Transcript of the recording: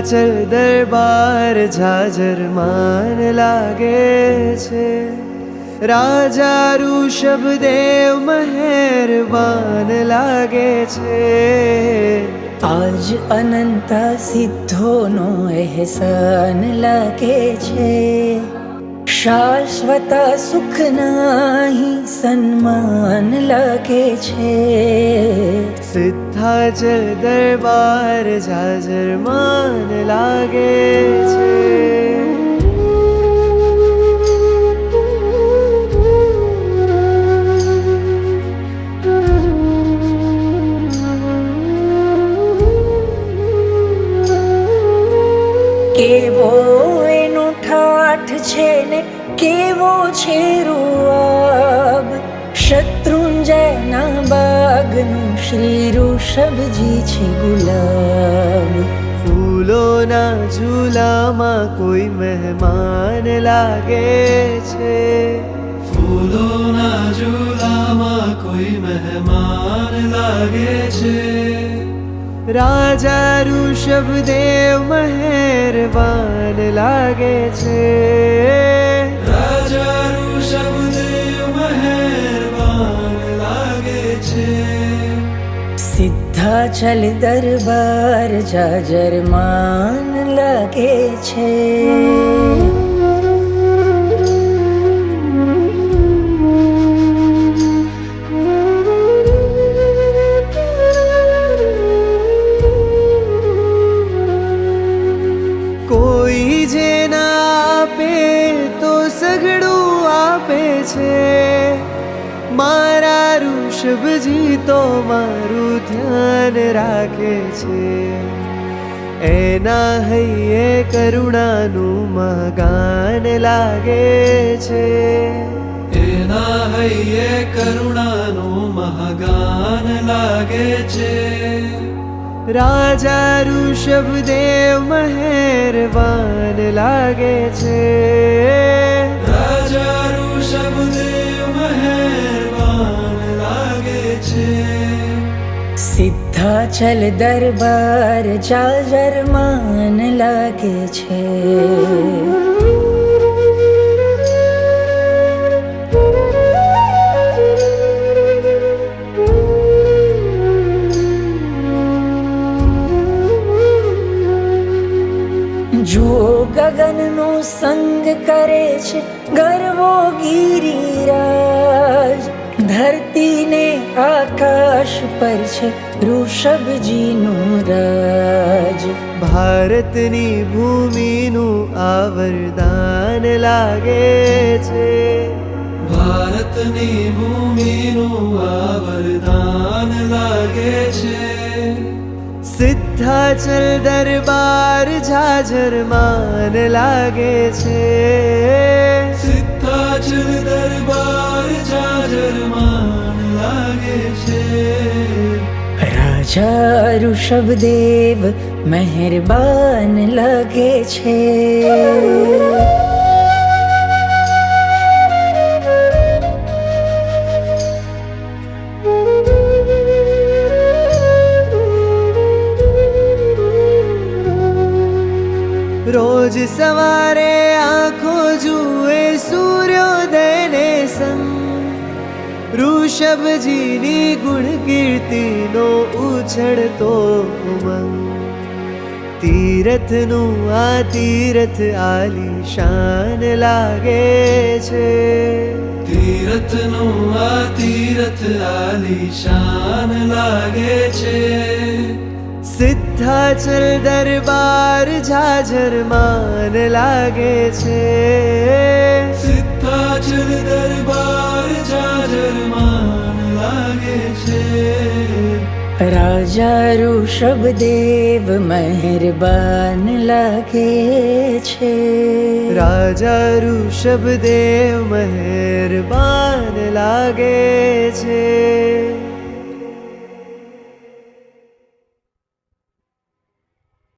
સિદ્ધાચલ દરબાર જાજરમાન લાગે છે. રાજા ઋષભદેવ મહેરબાન લાગે છે. આજ અનંત સિદ્ધોનો અહેસાન લાગે છે. શાશ્વત સુખનાહી સન્માન લાગે છે. સિદ્ધાચલ દરબાર જાજરમાન લાગે છે. કેવો એનો ઠાઠ છે ને કેવો છે રૂઆબ. શત્રુંજયના બાગનું શ્રી ઋષભજી છે ગુલાબ. ફૂલોના ઝૂલામાં કોઈ મહેમાન લાગે છે. ફૂલોના ઝૂલામાં કોઈ મહેમાન લાગે છે. રાજા ઋષભદેવ મહેરબાન લાગે છે. રાજા ઋષભદેવ મહેરબાન લાગે છે. સિદ્ધાચલ દરબાર જાજરમાન લાગે છે. કોઈ જે ના આપે તો સગડું આપે છે. મારા ઋષભજી તો મારું ધ્યાન રાખે છે. એના હૈયે કરુણાનું મહાગાન લાગે છે. એના હૈયે કરુણાનું મહાગાન લાગે છે. રાજા ઋષભદેવ મહેરબાન લાગે છે. રાજા ઋષભદેવ મહેરબાન લાગે છે. સિદ્ધાચલ દરબાર જાજરમાન લાગે છે. જો ગગનનો સંગ કરે છે ગરવો ગિરિરાજ. ધરતીને આકાશ પર છે ઋષભજીનું રાજ. ભારતની ભૂમિનું આ વરદાન લાગે છે. ભારતની ભૂમિનું આ વરદાન લાગે છે. સિદ્ધાચલ દરબાર જાજરમાન લાગે છે. સિદ્ધાચલ દરબાર જાજરમાન લાગે છે. રાજા ઋષભદેવ મહેરબાન લાગે છે. રોજ સવારે આંખો જુએ સૂર્યોદયને સંગ. ઋષભજીની ગુણ કીર્તિનો ઉછળતો ઉમંગ. તીરથનું આ તીરથ આલીશાન લાગે છે. તીરથનું આ તીરથ આલીશાન લાગે છે. સિદ્ધાચલ દરબાર જાજરમાન લાગે છે. સિદ્ધાચલ દરબાર જાજરમાન લાગે છે. રાજા ઋષભદેવ મહેરબાન લાગે છે. રાજા ઋષભદેવ મહેરબાન લાગે છે.